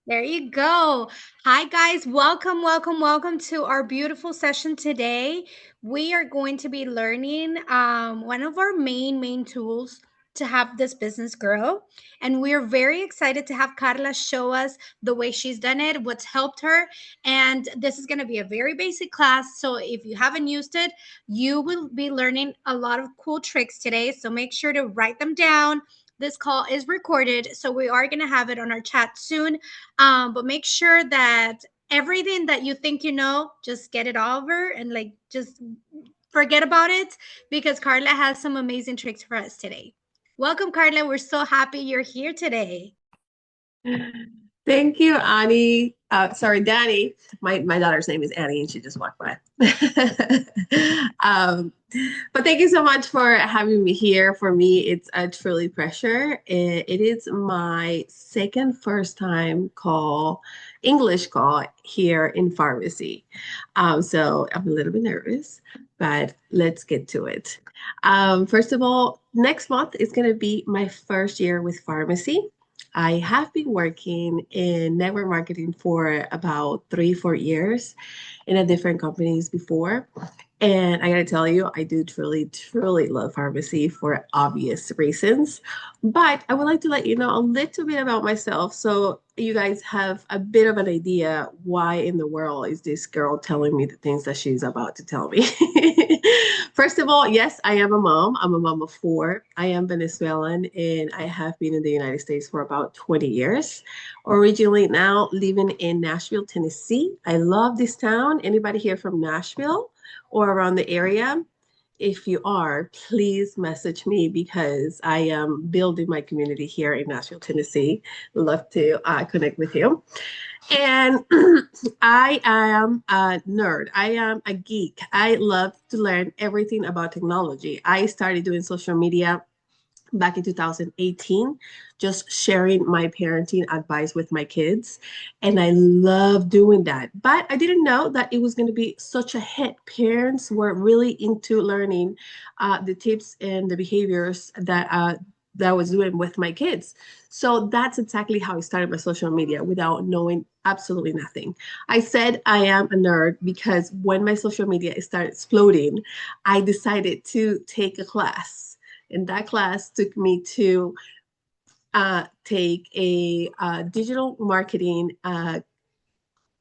There you go. Hi, guys. Welcome, welcome, welcome to our beautiful session today. We are going to be learning one of our main tools to have this business grow. And we're very excited to have Karla show us the way she's done it, what's helped her. And this is going to be a very basic class. So if you haven't used it, you will be learning a lot of cool tricks today. So make sure to write them down. This call is recorded, so we are going to have it on our chat soon. But make sure that everything that you think you know, just get it over and like just forget about it because Karla has some amazing tricks for us today. Welcome, Karla. We're so happy you're here today. Thank you, Annie. Sorry, Danny. My daughter's name is Annie, and she just walked by. um, but thank you so much for having me here. For me, it's a truly pleasure. It is my second first time English call here in pharmacy. So I'm a little bit nervous, but let's get to it. First of all, next month is going to be my first year with pharmacy. I have been working in network marketing for about 3, 4 years in a different companies before. And I gotta tell you, I do truly love pharmacy for obvious reasons. But I would like to let you know a little bit about myself so you guys have a bit of an idea why in the world is this girl telling me the things that she's about to tell me. First of all, yes, I am a mom. I'm a mom of four. I am Venezuelan and I have been in the United States for about 20 years. Originally now living in Nashville, Tennessee. I love this town. Anybody here from Nashville or around the area? If you are, please message me because I am building my community here in Nashville, Tennessee. Love to connect with you. And I am a nerd. I am a geek. I love to learn everything about technology. I started doing social media back in 2018, just sharing my parenting advice with my kids. And I love doing that. But I didn't know that it was going to be such a hit. Parents were really into learning the tips and the behaviors that I was doing with my kids. So that's exactly how I started my social media without knowing absolutely nothing. I said I am a nerd because when my social media started exploding, I decided to take a class, and that class took me to take a digital marketing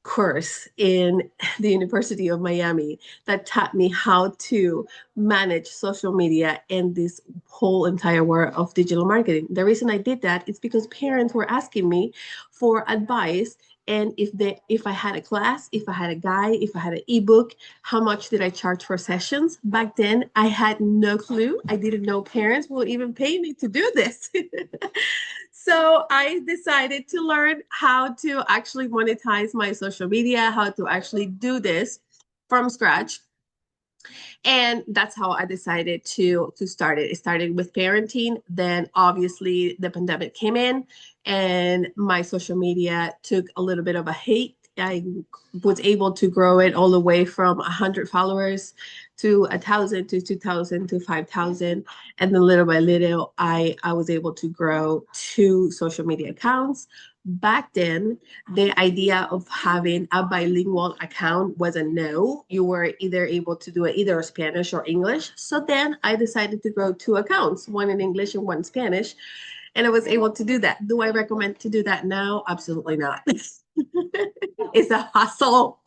course in the University of Miami that taught me how to manage social media and this whole entire world of digital marketing. The reason I did that is because parents were asking me for advice, and if I had a class, if I had a guide, if I had an ebook, how much did I charge for sessions? Back then I had no clue. I didn't know parents would even pay me to do this. So I decided to learn how to actually monetize my social media, how to actually do this from scratch. And that's how I decided to start it. It started with parenting. Then obviously the pandemic came in and my social media took a little bit of a hit. I was able to grow it all the way from 100 followers to 1,000 to 2,000 to 5,000. And then little by little, I was able to grow 2 social media accounts. Back then, the idea of having a bilingual account was a no. You were either able to do it either Spanish or English. So then I decided to grow 2 accounts, one in English and one in Spanish. And I was able to do that. Do I recommend to do that now? Absolutely not. It's a hustle.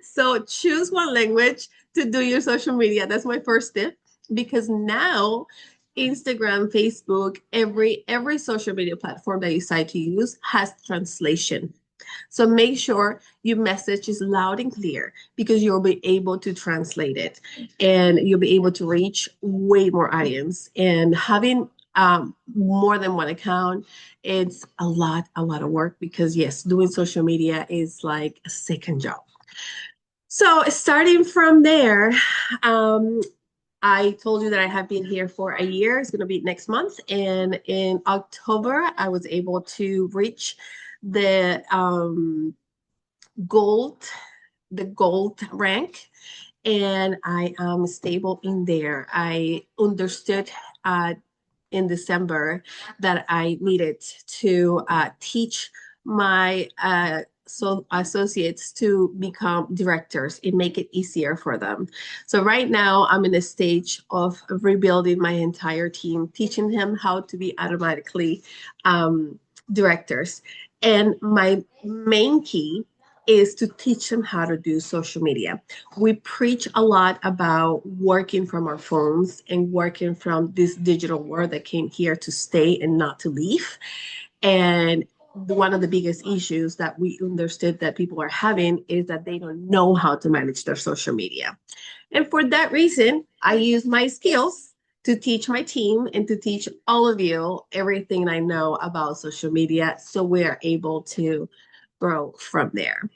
So choose one language to do your social media. That's my first tip because now Instagram, Facebook, every social media platform that you decide to use has translation. So make sure your message is loud and clear because you'll be able to translate it and you'll be able to reach way more audience. And having more than one account, it's a lot of work because yes, doing social media is like a second job. So starting from there, um, I told you that I have been here for a year. It's going to be next month. And in October, I was able to reach the gold, the gold rank. And I am stable in there. I understood in December that I needed to teach my associates to become directors and make it easier for them. So right now I'm in a stage of rebuilding my entire team, teaching them how to be automatically directors. And my main key is to teach them how to do social media. We preach a lot about working from our phones and working from this digital world that came here to stay and not to leave. And one of the biggest issues that we understood that people are having is that they don't know how to manage their social media. And for that reason, I use my skills to teach my team and to teach all of you everything I know about social media so we're able to grow from there.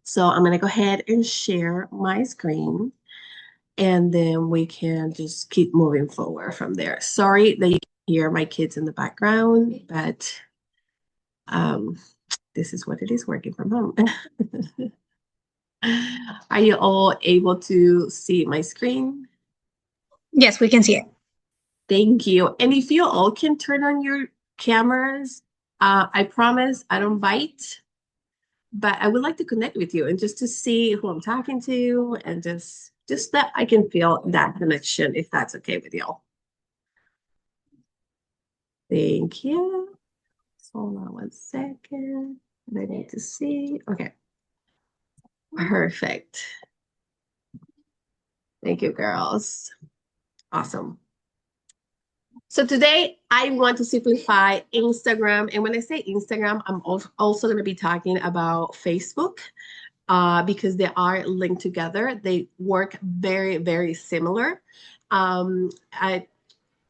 So I'm going to go ahead and share my screen and then we can just keep moving forward from there. Sorry that you can hear my kids in the background, but um, this is what it is working from home. Are you all able to see my screen? Yes, we can see it. Thank you. And if you all can turn on your cameras, I promise I don't bite, but I would like to connect with you and just to see who I'm talking to and just that I can feel that connection if that's okay with y'all. Thank you. Hold on one second. I need to see. Okay, perfect. Thank you, girls. Awesome. So today I want to simplify Instagram. And when I say Instagram, I'm also going to be talking about Facebook because they are linked together. They work very, very similar. I,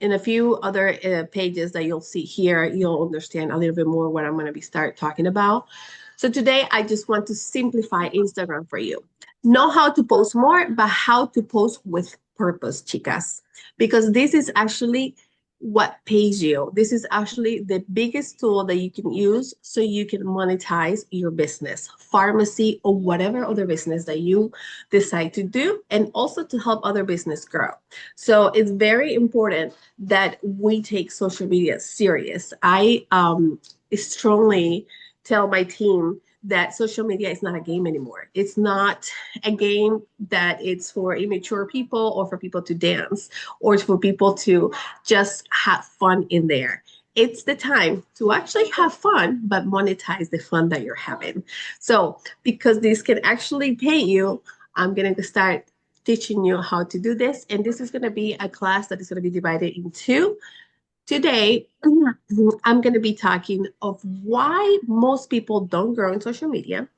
in a few other pages that you'll see here, you'll understand a little bit more what I'm going to be start talking about. So today I just want to simplify Instagram for you. Know how to post more, but how to post with purpose, chicas, because this is actually what pays you. This is actually the biggest tool that you can use so you can monetize your business, pharmacy, or whatever other business that you decide to do, and also to help other business grow. So it's very important that we take social media serious. I strongly tell my team that social media is not a game anymore. It's not a game that it's for immature people or for people to dance or for people to just have fun in there. It's the time to actually have fun, but monetize the fun that you're having. So, because this can actually pay you, I'm going to start teaching you how to do this. And this is going to be a class that is going to be divided in two. Today, I'm going to be talking of why most people don't grow in social media.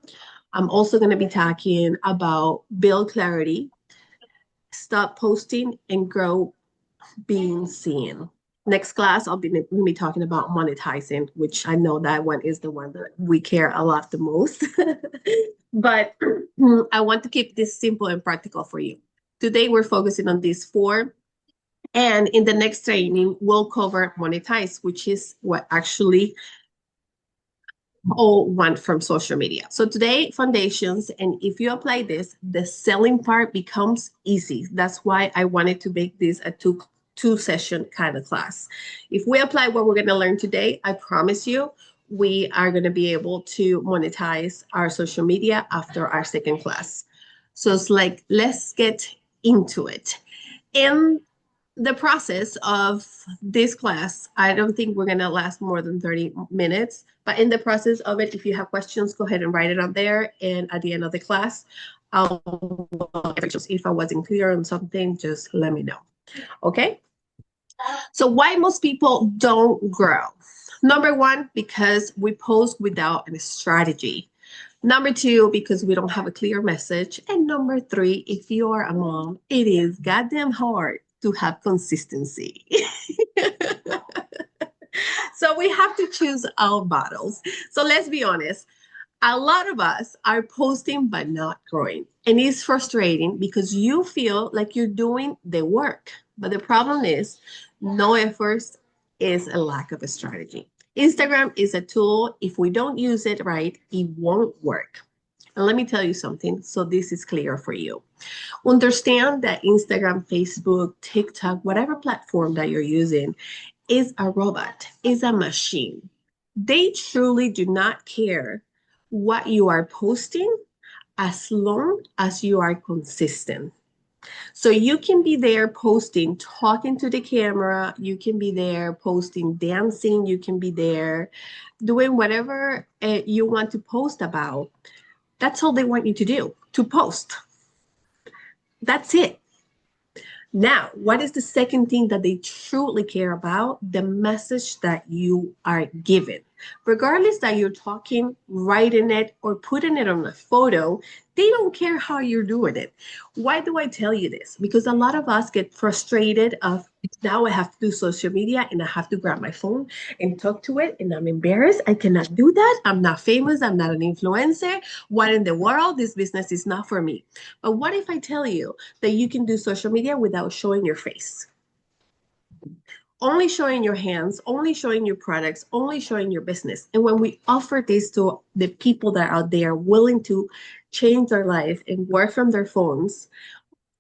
I'm also going to be talking about build clarity, stop posting, and grow being seen. Next class, I'll be talking about monetizing, which I know that one is the one that we care a lot the most. But I want to keep this simple and practical for you. Today, we're focusing on these four. And in the next training, we'll cover monetize, which is what actually all want from social media. So today, foundations, and if you apply this, the selling part becomes easy. That's why I wanted to make this a two session kind of class. If we apply what we're going to learn today, I promise you, we are going to be able to monetize our social media after our second class. So it's like, let's get into it. In the process of this class, I don't think we're going to last more than 30 minutes. But in the process of it, if you have questions, go ahead and write it on there. And at the end of the class, if I wasn't clear on something, just let me know. Okay? So, why most people don't grow? Number one, because we post without a strategy. Number two, because we don't have a clear message. And number three, if you are a mom, it is goddamn hard to have consistency. So we have to choose our battles. So let's be honest. A lot of us are posting but not growing. And it's frustrating because you feel like you're doing the work. But the problem is no efforts is a lack of a strategy. Instagram is a tool. If we don't use it right, it won't work. And let me tell you something so this is clear for you. Understand that Instagram, Facebook, TikTok, whatever platform that you're using is a robot, is a machine. They truly do not care what you are posting as long as you are consistent. So you can be there posting, talking to the camera. You can be there posting, dancing. You can be there doing whatever you want to post about. That's all they want you to do, to post. That's it. Now, what is the second thing that they truly care about? The message that you are giving. Regardless that you're talking, writing it, or putting it on a photo, they don't care how you're doing it. Why do I tell you this? Because a lot of us get frustrated of now I have to do social media and I have to grab my phone and talk to it and I'm embarrassed. I cannot do that. I'm not famous. I'm not an influencer. What in the world? This business is not for me. But what if I tell you that you can do social media without showing your face? Only showing your hands, only showing your products, only showing your business. And when we offer this to the people that are out there willing to change their life and work from their phones,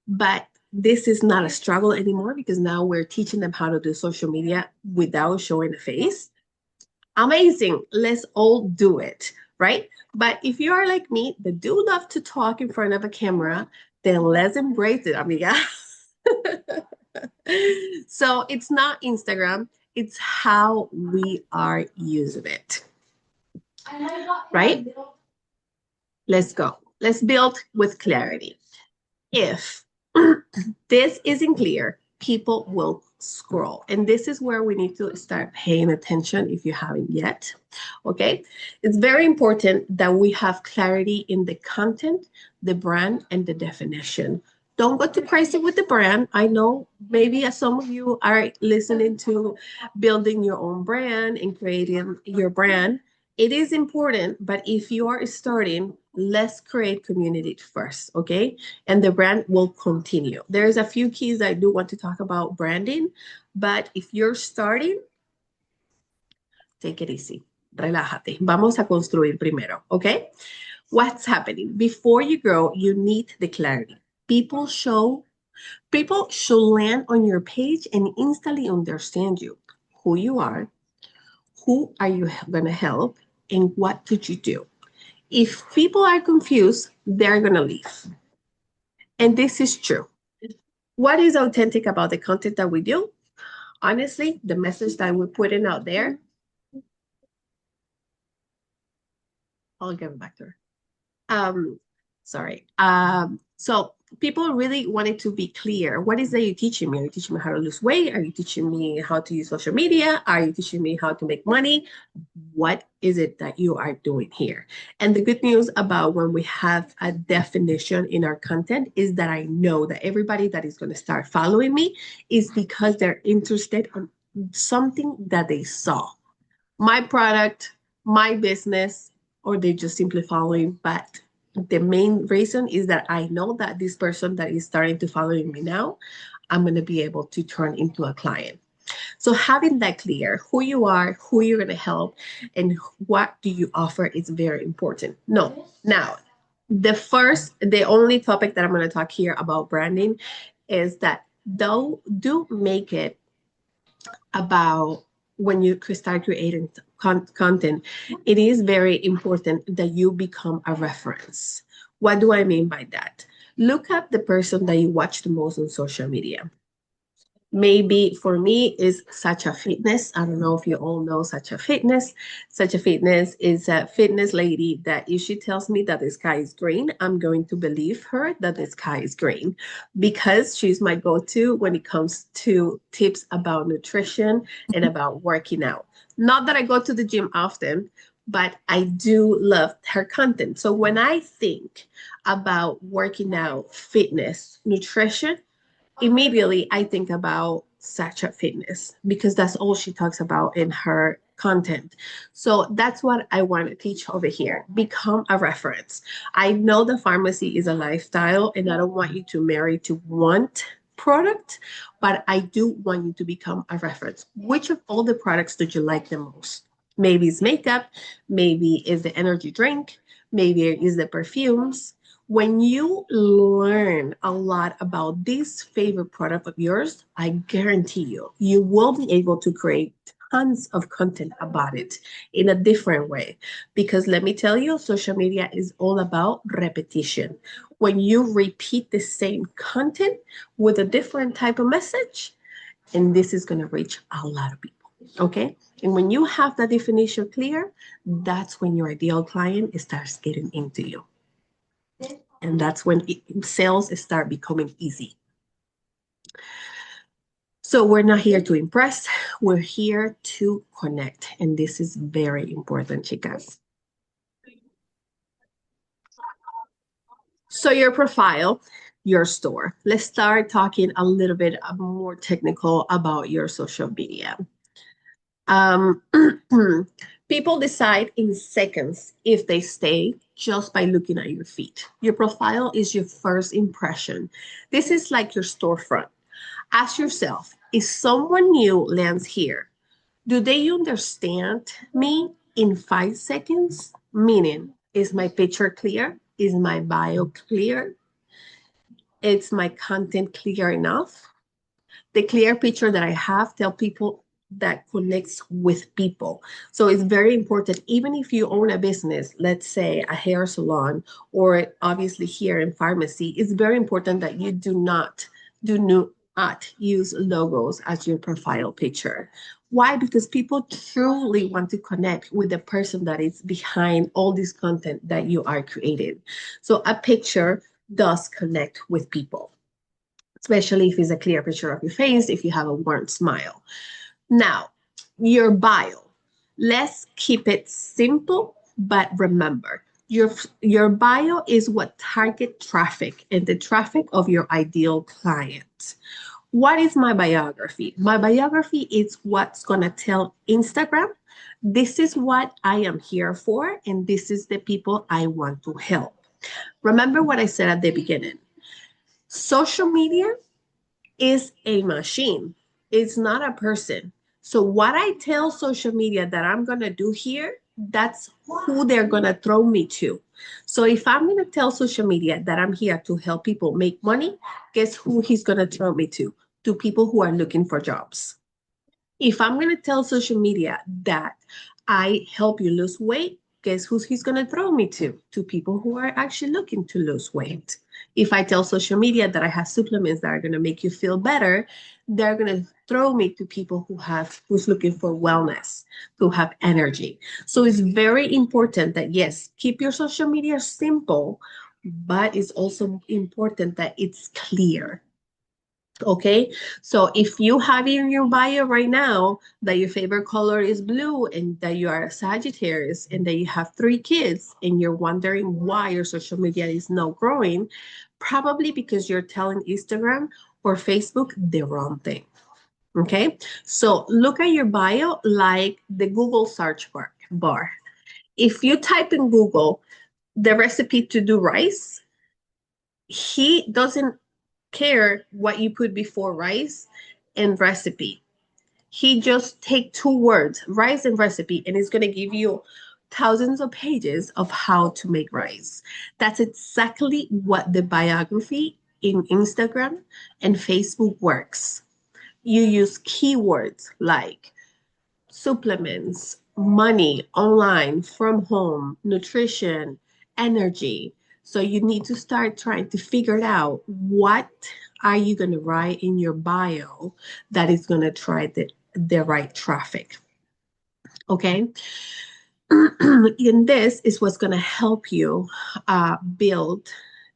but this is not a struggle anymore because now we're teaching them how to do social media without showing a face. Amazing. Let's all do it, right? But if you are like me, that do love to talk in front of a camera, then let's embrace it, amiga. So it's not Instagram, it's how we are using it, right? Let's go. Let's build with clarity. If this isn't clear, people will scroll. And this is where we need to start paying attention if you haven't yet. Okay. It's very important that we have clarity in the content, the brand, and the definition. Don't go too crazy with the brand. I know maybe some of you are listening to building your own brand and creating your brand. It is important, but if you are starting, let's create community first, okay? And the brand will continue. There's a few keys I do want to talk about branding, but if you're starting, take it easy. Relájate. Vamos a construir primero, okay? What's happening? Before you grow, you need the clarity. People should land on your page and instantly understand you, who you are, who are you going to help, and what did you do. If people are confused, they're going to leave. And this is true. What is authentic about the content that we do? Honestly, the message that we're putting out there, I'll give it back to her. Sorry. So people really wanted to be clear. What is that you're teaching me? Are you teaching me how to lose weight? Are you teaching me how to use social media? Are you teaching me how to make money? What is it that you are doing here? And the good news about when we have a definition in our content is that I know that everybody that is going to start following me is because they're interested in something that they saw. My product, my business, or they just simply following. But the main reason is that I know that this person that is starting to follow me now, I'm going to be able to turn into a client. So having that clear, who you are, who you're going to help, and what do you offer is very important. No, now, the only topic that I'm going to talk here about branding is that do make it about when you start creating content, it is very important that you become a reference. What do I mean by that? Look at the person that you watch the most on social media. Maybe for me is Such a Fitness. I don't know if you all know Such a Fitness. Such a Fitness is a fitness lady that if she tells me that the sky is green, I'm going to believe her that the sky is green because she's my go-to when it comes to tips about nutrition and about working out. Not that I go to the gym often, but I do love her content. So when I think about working out, fitness, nutrition, immediately I think about Sacha Fitness because that's all she talks about in her content. So that's what I want to teach over here. Become a reference. I know the pharmacy is a lifestyle and I don't want you to marry to one product, but I do want you to become a reference. Which of all the products did you like the most? Maybe it's makeup, maybe it's the energy drink, maybe it's the perfumes. When you learn a lot about this favorite product of yours, I guarantee you, you will be able to create tons of content about it in a different way. Because let me tell you, social media is all about repetition. When you repeat the same content with a different type of message, and this is going to reach a lot of people. Okay. And when you have that definition clear, that's when your ideal client starts getting into you. And that's when sales start becoming easy. So we're not here to impress, we're here to connect. And this is very important, chicas. So your profile, your store. Let's start talking a little bit more technical about your social media. Um, People decide in seconds if they stay just by looking at your feed. Your profile is your first impression. This is like your storefront. Ask yourself, if someone new lands here, do they understand me in 5 seconds? Meaning, is my picture clear? Is my bio clear? Is my content clear enough? The clear picture that I have tell people that connects with people. So it's very important, even if you own a business, let's say a hair salon, or obviously here in pharmacy, it's very important that you do not use logos as your profile picture. Why? Because people truly want to connect with the person that is behind all this content that you are creating. So a picture does connect with people, especially if it's a clear picture of your face, if you have a warm smile. Now, your bio. Let's keep it simple, but remember, your bio is what target traffic and the traffic of your ideal client. What is my biography? My biography is what's going to tell Instagram, this is what I am here for, and this is the people I want to help. Remember what I said at the beginning. Social media is a machine. It's not a person. So what I tell social media that I'm going to do here, that's who they're going to throw me to. So if I'm going to tell social media that I'm here to help people make money, guess who he's going to throw me to? To people who are looking for jobs. If I'm going to tell social media that I help you lose weight, guess who he's going to throw me to? To people who are actually looking to lose weight. If I tell social media that I have supplements that are going to make you feel better, they're going to throw me to people who's looking for wellness, who have energy. So it's very important that yes, keep your social media simple, but it's also important that it's clear. Okay, so if you have in your bio right now that your favorite color is blue and that you are a Sagittarius and that you have 3 kids and you're wondering why your social media is not growing, probably because you're telling Instagram or Facebook the wrong thing. Okay, so look at your bio like the Google search bar. If you type in Google the recipe to do rice, he doesn't care what you put before rice and recipe. He just take 2 words, rice and recipe, and it's going to give you thousands of pages of how to make rice. That's exactly what the biography in Instagram and Facebook works. You use keywords like supplements, money, online, from home, nutrition, energy. So you need to start trying to figure it out. What are you going to write in your bio that is going to try the right traffic? Okay. And this is what's going to help you build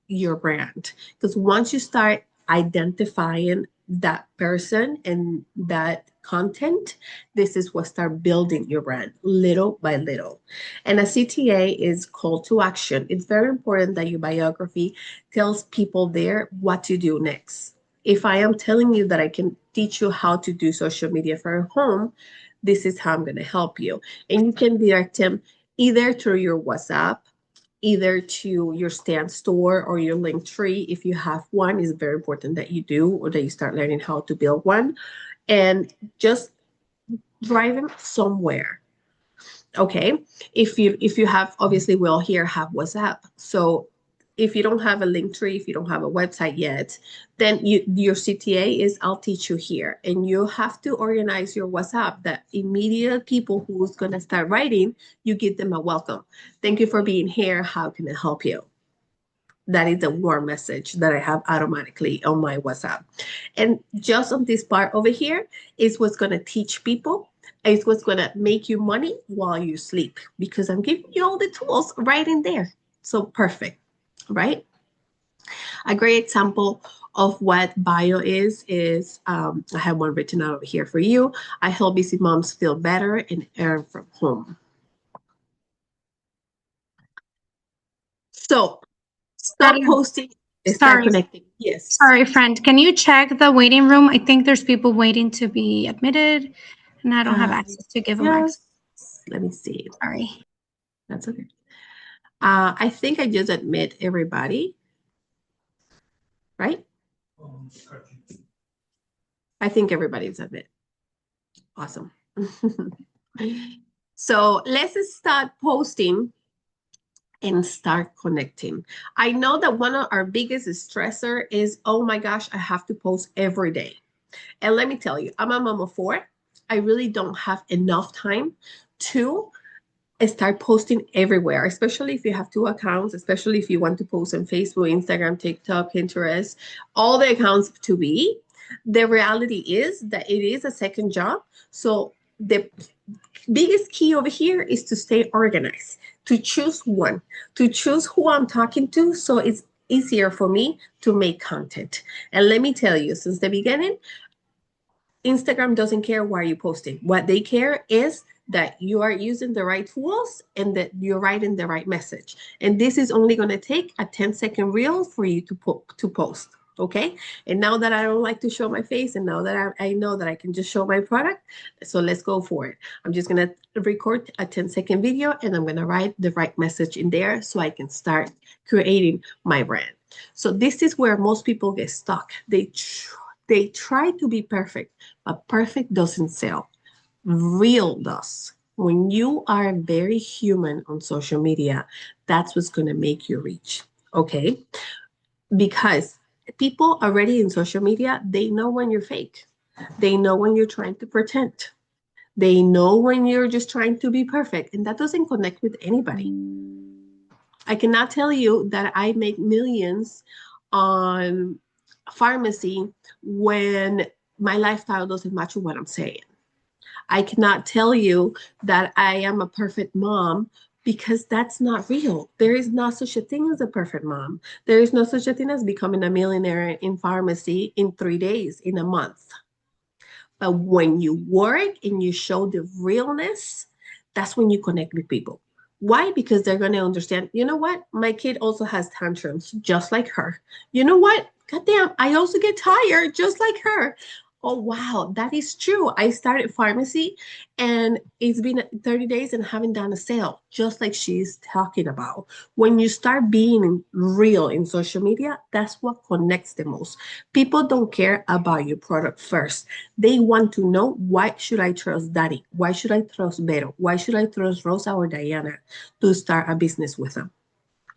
your brand. Because once you start identifying that person and that content, this is what start building your brand little by little. And a CTA is call to action. It's very important that your biography tells people there what to do next. If I am telling you that I can teach you how to do social media for home, this is how I'm going to help you. And you can direct them either through your WhatsApp, either to your stand store or your link tree. If you have one, it's very important that you do or that you start learning how to build one. And just drive them somewhere. Okay. If you have, obviously we all here have WhatsApp. So if you don't have a link tree, if you don't have a website yet, then your CTA is I'll teach you here. And you have to organize your WhatsApp that immediate people who's going to start writing, you give them a welcome. Thank you for being here. How can I help you? That is a warm message that I have automatically on my WhatsApp. And just on this part over here is what's going to teach people. It's what's going to make you money while you sleep because I'm giving you all the tools right in there. So perfect, right? A great example of what bio is I have one written out over here for you. I help busy moms feel better and earn from home. So start Sorry, posting and start sorry, connecting. Yes. sorry, friend. Can you check the waiting room? I think there's people waiting to be admitted, and I don't have Uh, access to give them access. yes. Let me see. Sorry. That's okay. I think I just admit everybody, right? I think everybody's admit. Awesome. So let's start posting and start connecting. I know that one of our biggest stressor is, oh my gosh, I have to post every day. And let me tell you, I'm a mom of four. I really don't have enough time to start posting everywhere, especially if you have two accounts, especially if you want to post on Facebook, Instagram, TikTok, Pinterest, all the accounts to be. The reality is that it is a second job. So the biggest key over here is to stay organized, to choose one, to choose who I'm talking to. So it's easier for me to make content. And let me tell you, since the beginning, Instagram doesn't care why you're posting. What they care is that you are using the right tools and that you're writing the right message. And this is only going to take a 10-second reel for you to post. Okay. And now that I don't like to show my face and now that I know that I can just show my product, so let's go for it. I'm just going to record a 10-second video and I'm going to write the right message in there so I can start creating my brand. So this is where most people get stuck. They try to be perfect, but perfect doesn't sell. Real does. When you are very human on social media, that's what's going to make you reach. Okay? Because people already in social media, they know when you're fake. They know when you're trying to pretend. They know when you're just trying to be perfect, and that doesn't connect with anybody. I cannot tell you that I make millions on pharmacy when my lifestyle doesn't match what I'm saying. I cannot tell you that I am a perfect mom because that's not real. There is not such a thing as a perfect mom. There is no such a thing as becoming a millionaire in pharmacy in 3 days, in a month. But when you work and you show the realness, that's when you connect with people. Why? Because they're going to understand, you know what? My kid also has tantrums just like her. You know what? Goddamn, I also get tired just like her. Oh, wow, that is true. I started pharmacy and it's been 30 days and haven't done a sale, just like she's talking about. When you start being real in social media, that's what connects the most. People don't care about your product first. They want to know, why should I trust Daddy? Why should I trust Vero? Why should I trust Rosa or Diana to start a business with them?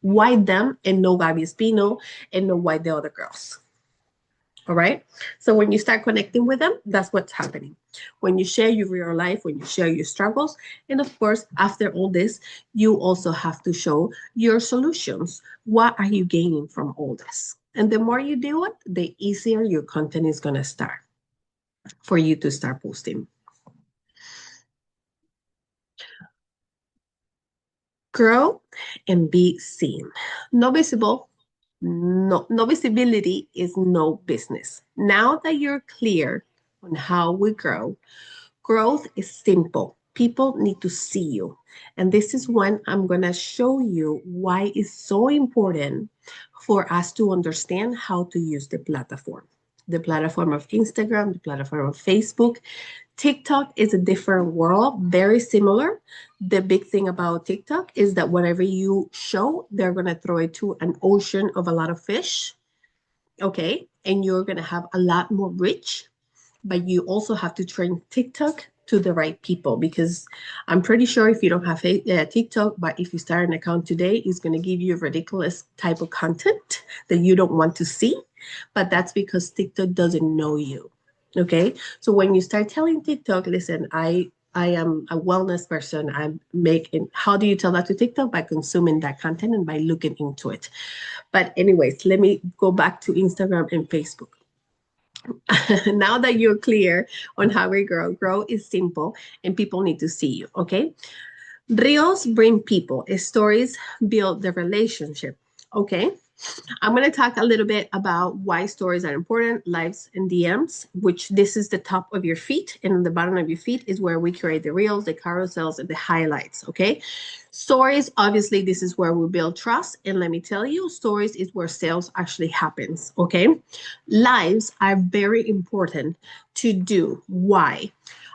Why them and no Gabby Espino and no why the other girls? All right. So when you start connecting with them, that's what's happening. When you share your real life, when you share your struggles, and of course, after all this, you also have to show your solutions. What are you gaining from all this? And the more you do it, the easier your content is going to start for you to start posting. Grow and be seen. No visible, no visibility is no business. Now that you're clear on how we grow, growth is simple. People need to see you. And this is when I'm going to show you why it's so important for us to understand how to use the platform. The platform of Instagram, the platform of Facebook. TikTok is a different world, very similar. The big thing about TikTok is that whatever you show, they're going to throw it to an ocean of a lot of fish. Okay. And you're going to have a lot more reach, but you also have to train TikTok to the right people, because I'm pretty sure if you don't have TikTok, but if you start an account today, it's going to give you ridiculous type of content that you don't want to see. But that's because TikTok doesn't know you. Okay. So when you start telling TikTok, listen, I am a wellness person. I'm making, how do you tell that to TikTok? By consuming that content and by looking into it. But anyways, let me go back to Instagram and Facebook. Now that you're clear on how we grow is simple and people need to see you, okay? Reels bring people, stories build the relationship, okay? I'm going to talk a little bit about why stories are important, lives and DMs, which this is the top of your feet, and the bottom of your feet is where we create the reels, the carousels, and the highlights, okay? Stories, obviously, this is where we build trust. And let me tell you, stories is where sales actually happens, okay? Lives are very important to do. Why?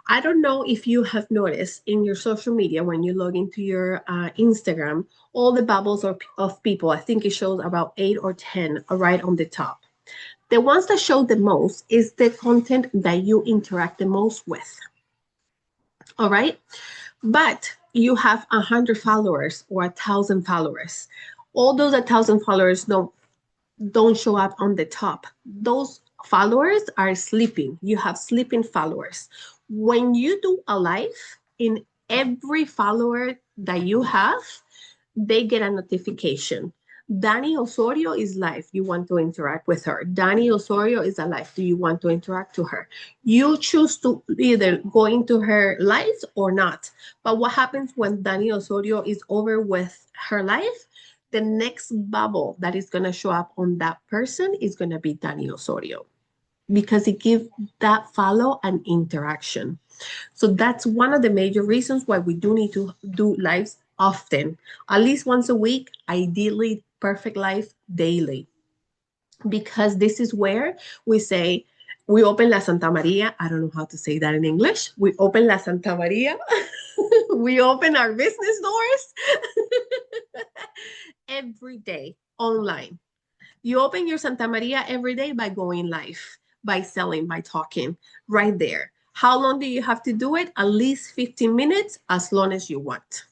I don't know if you have noticed in your social media when you log into your Instagram, all the bubbles of people. I think it shows about 8 or 10 right on the top. The ones that show the most is the content that you interact the most with. All right. But you have 100 followers or 1,000 followers. All those 1,000 followers don't show up on the top. Those followers are sleeping. You have sleeping followers. When you do a live, in every follower that you have, they get a notification. Dani Osorio is live. You want to interact with her. Dani Osorio is alive. Do you want to interact to her? You choose to either go into her lives or not. But what happens when Dani Osorio is over with her life? The next bubble that is going to show up on that person is going to be Dani Osorio, because it gives that follow an interaction. So that's one of the major reasons why we do need to do lives often, at least once a week, ideally perfect life daily, because this is where we say, we open La Santa Maria. I don't know how to say that in English. We open La Santa Maria. We open our business doors every day online. You open your Santa Maria every day by going live, by selling, by talking right there. How long do you have to do it? At least 15 minutes, as long as you want.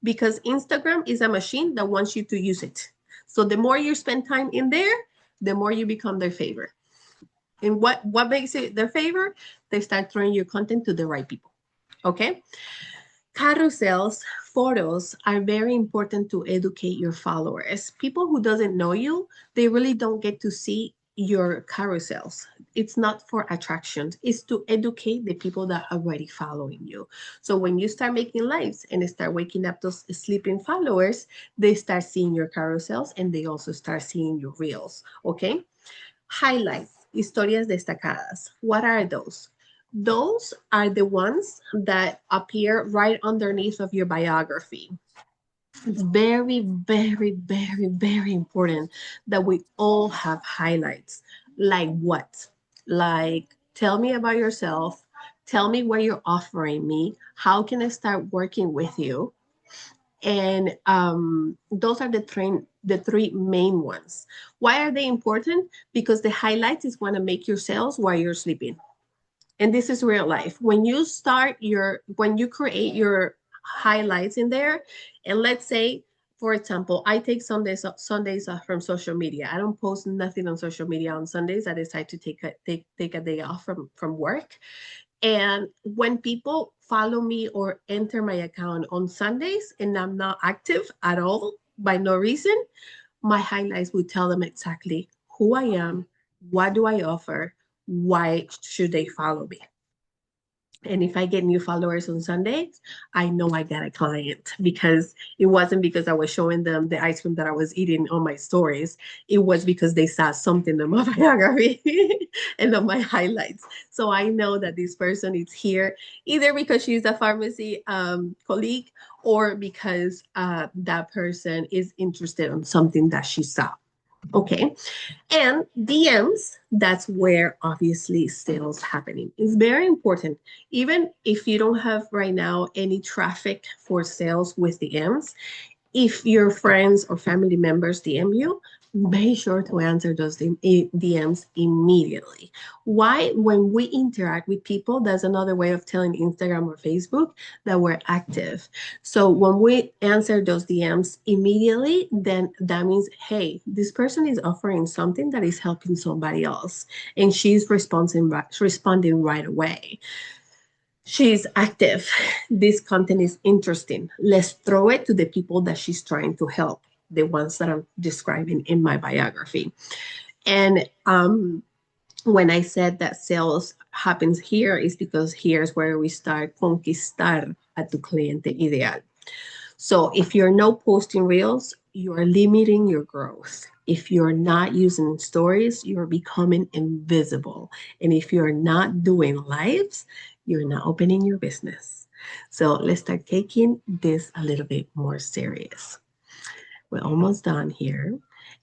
Because Instagram is a machine that wants you to use it. So the more you spend time in there, the more you become their favorite. And what makes it their favor? They start throwing your content to the right people. Okay? Carousels, photos are very important to educate your followers. People who doesn't know you, they really don't get to see your carousels. It's not for attractions, it's to educate the people that are already following you. So when you start making lives and start waking up those sleeping followers, they start seeing your carousels and they also start seeing your reels. Okay? Highlights, historias destacadas. What are those? Those are the ones that appear right underneath of your biography. It's very, very, very, very important that we all have highlights. Like what? Like, tell me about yourself. Tell me what you're offering me. How can I start working with you? And those are the three main ones. Why are they important? Because the highlights is want to make your sales while you're sleeping. And this is real life. When you create your highlights in there, and let's say, for example, I take Sundays off from social media. I don't post nothing on social media on Sundays. I decide to take a day off from work. And when people follow me or enter my account on Sundays and I'm not active at all by no reason, my highlights will tell them exactly who I am, what do I offer, why should they follow me. And if I get new followers on Sundays, I know I got a client, because it wasn't because I was showing them the ice cream that I was eating on my stories. It was because they saw something in my biography and on my highlights. So I know that this person is here either because she's a pharmacy colleague, or because that person is interested in something that she saw. Okay. And DMs, that's where obviously sales happening. It's very important. Even if you don't have right now any traffic for sales with DMs, if your friends or family members DM you, Make sure to answer those DMs immediately. Why? When we interact with people, that's another way of telling Instagram or Facebook that we're active. So when we answer those DMs immediately, then that means, hey, this person is offering something that is helping somebody else, and she's responding right away. She's active. This content is interesting. Let's throw it to the people that she's trying to help, the ones that I'm describing in my biography. And when I said that sales happens here, is because here's where we start conquistar a tu cliente ideal. So if you're not posting reels, you are limiting your growth. If you're not using stories, you're becoming invisible. And if you're not doing lives, you're not opening your business. So let's start taking this a little bit more serious. We're almost done here.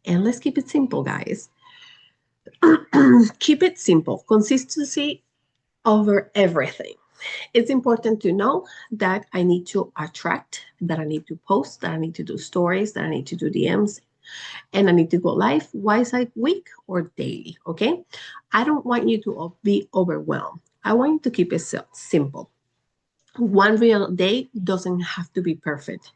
And let's keep it simple, guys. Keep it simple. Consistency over everything. It's important to know that I need to attract, that I need to post, that I need to do stories, that I need to do DMs, and I need to go live once a week or daily. Okay. I don't want you to be overwhelmed. I want you to keep it simple. One real day doesn't have to be perfect.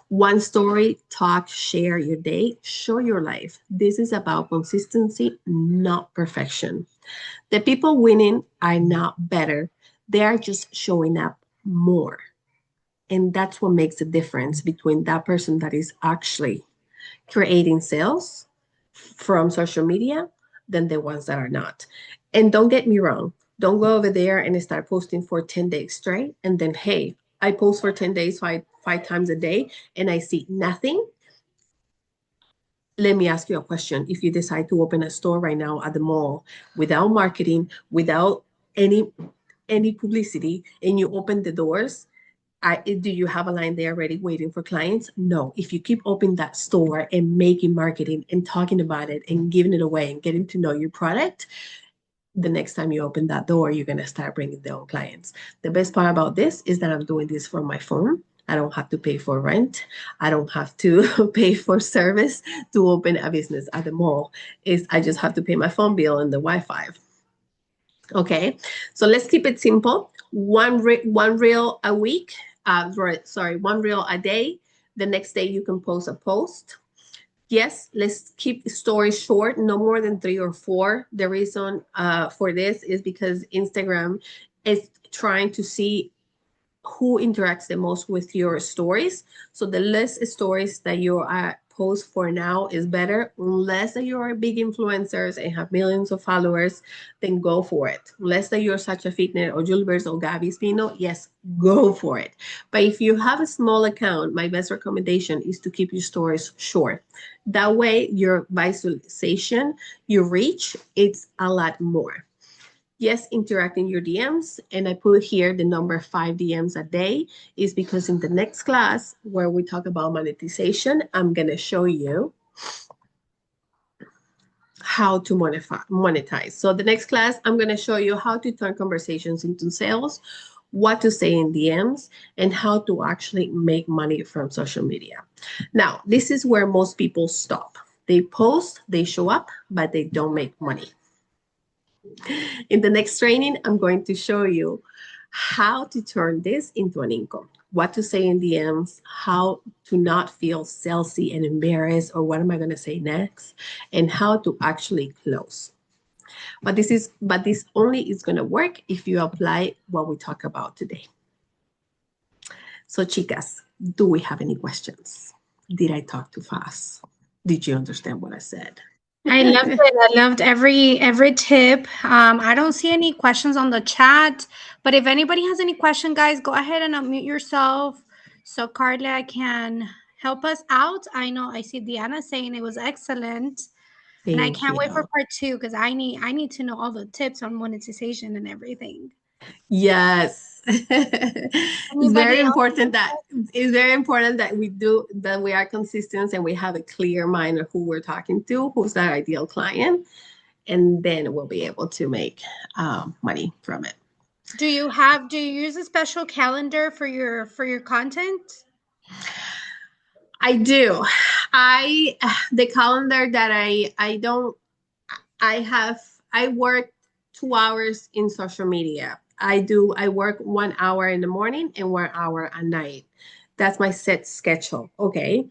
One story, talk, share your day, show your life. This is about consistency, not perfection. The people winning are not better, they are just showing up more. And that's what makes the difference between that person that is actually creating sales from social media than the ones that are not. And don't get me wrong, don't go over there and start posting for 10 days straight. And then, hey, I post for 10 days, five times a day, and I see nothing. Let me ask you a question. If you decide to open a store right now at the mall without marketing, without any any publicity, and you open the doors, do you have a line there already waiting for clients? No. If you keep opening that store and making marketing and talking about it and giving it away and getting to know your product, the next time you open that door, you're going to start bringing their own clients. The best part about this is that I'm doing this from my phone. I don't have to pay for rent. I don't have to pay for service to open a business at the mall. I just have to pay my phone bill and the Wi-Fi. Okay, so let's keep it simple. One reel a week. One reel a day. The next day you can post a post. Yes, let's keep stories short, no more than 3 or 4. The reason for this is because Instagram is trying to see who interacts the most with your stories. So the less stories that you post for now is better. Unless that you are big influencers and have millions of followers, then go for it. Unless that you're such a fitness or Julbers or Gabby Spino, yes, go for it. But if you have a small account, my best recommendation is to keep your stories short. That way, your visualization, your reach, it's a lot more. Yes, interact in your DMs. And I put here the number 5 DMs a day is because in the next class where we talk about monetization, I'm going to show you how to monetize. So the next class, I'm going to show you how to turn conversations into sales, what to say in DMs, and how to actually make money from social media. Now, this is where most people stop. They post, they show up, but they don't make money. In the next training, I'm going to show you how to turn this into an income, what to say in DMs, how to not feel salesy and embarrassed, or what am I going to say next, and how to actually close. But this only is going to work if you apply what we talk about today. So, chicas, do we have any questions? Did I talk too fast? Did you understand what I said? I loved it. I loved every tip. I don't see any questions on the chat, but if anybody has any question, guys, go ahead and unmute yourself so Carla can help us out. I know I see Diana saying it was excellent, and I Thank can't wait for you. part 2 because I need to know all the tips on monetization and everything. Yes. It's Anybody very else? important that we are consistent and we have a clear mind of who we're talking to, who's that ideal client, and then we'll be able to make money from it. Do you use a special calendar for your content? I do. I the calendar that I don't I have I work 2 hours in social media. I work 1 hour in the morning and 1 hour at night. That's my set schedule. Okay.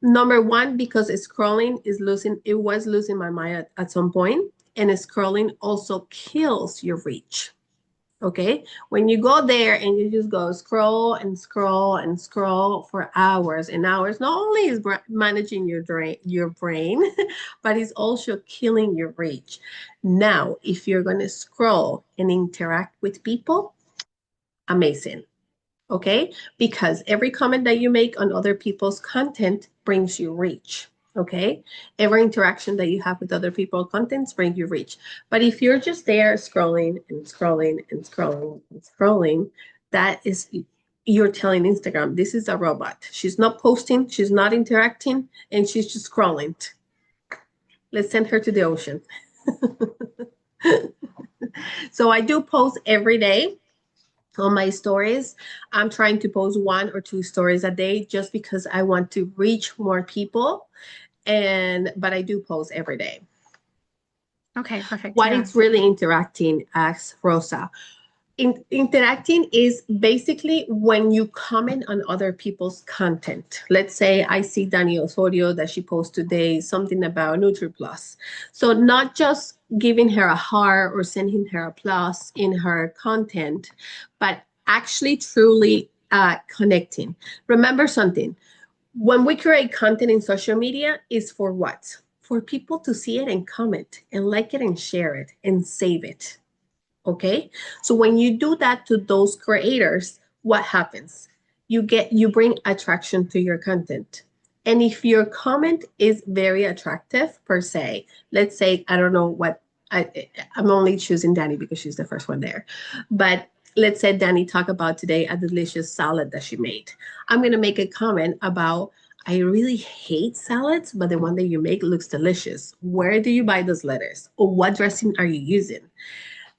Number one, because scrolling is losing, it was losing my mind at some point, and scrolling also kills your reach. Okay. When you go there and you just go scroll and scroll and scroll for hours and hours, not only is managing your brain, but it's also killing your reach. Now, if you're going to scroll and interact with people, amazing. Okay, because every comment that you make on other people's content brings you reach. Okay, every interaction that you have with other people's contents brings you reach. But if you're just there scrolling and scrolling and scrolling and scrolling, that is, you're telling Instagram, this is a robot. She's not posting, she's not interacting, and she's just scrolling. Let's send her to the ocean. So I do post every day on my stories. I'm trying to post 1 or 2 stories a day just because I want to reach more people. And but I do post every day. Okay, perfect. What Yeah. is really interacting, asks Rosa. Interacting is basically when you comment on other people's content. Let's say I see Dani Osorio that she posted today something about NutriPlus. So not just giving her a heart or sending her a plus in her content, but actually truly connecting. Remember something. When we create content in social media, is for what? For people to see it and comment and like it and share it and save it. Okay. So when you do that to those creators, what happens? You bring attraction to your content. And if your comment is very attractive per se, let's say, I don't know what I'm only choosing Danny because she's the first one there. But let's say Danny talk about today a delicious salad that she made. I'm gonna make a comment about, I really hate salads, but the one that you make looks delicious. Where do you buy those lettuce? Or what dressing are you using?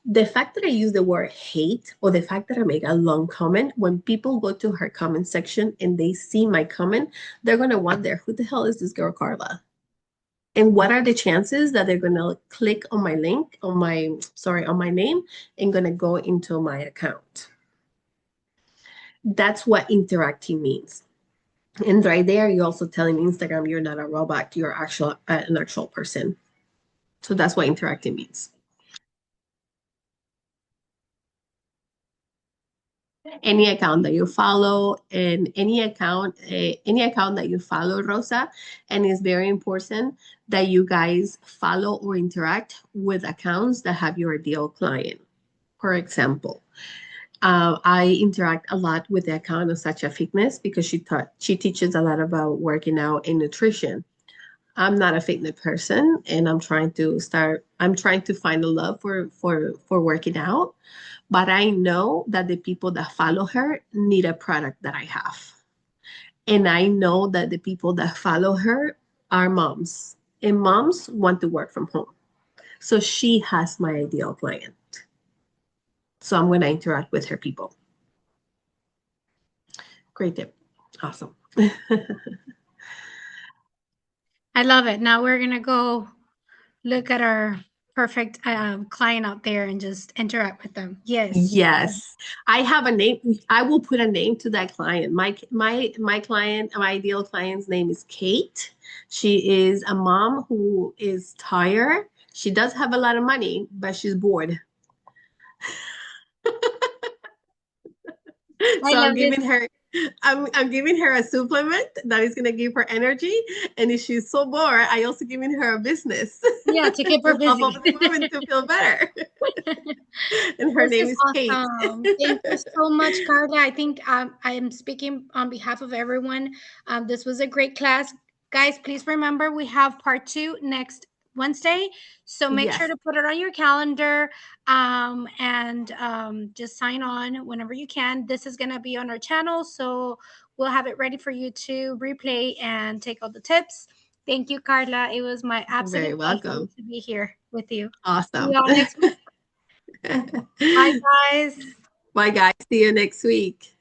The fact that I use the word hate, or the fact that I make a long comment, when people go to her comment section and they see my comment, they're going to wonder, who the hell is this girl, Karla? And what are the chances that they're going to click on my link, on my name, and going to go into my account? That's what interacting means. And right there, you're also telling Instagram you're not a robot, you're an actual person. So that's what interacting means. Any account that you follow, and any account that you follow, Rosa. And it's very important that you guys follow or interact with accounts that have your ideal client. For example, I interact a lot with the account of Sacha Fitness because she teaches a lot about working out and nutrition. I'm not a fitness person, and I'm trying to find a love for working out. But I know that the people that follow her need a product that I have. And I know that the people that follow her are moms. And moms want to work from home. So she has my ideal client. So I'm going to interact with her people. Great tip. Awesome. I love it. Now we're gonna go look at our perfect client out there and just interact with them. Yes. Yes. I have a name. I will put a name to that client. My client, my ideal client's name is Kate. She is a mom who is tired. She does have a lot of money, but she's bored. I So love this. I'm giving her a supplement that is gonna give her energy. And if she's so bored, I also giving her a business Yeah, to keep her to help busy. other women to feel better. And her This name is is Kate. awesome. Thank you so much, Carla. I think I am speaking on behalf of everyone. This was a great class. Guys, please remember we have part two next Wednesday. So make sure Yes, to put it on your calendar and just sign on whenever you can. This is going to be on our channel. So we'll have it ready for you to replay and take all the tips. Thank you, Carla. It was my you're very absolute pleasure welcome. to be here with you. See Awesome. y'all next week. Bye, guys. Bye, guys. See you next week.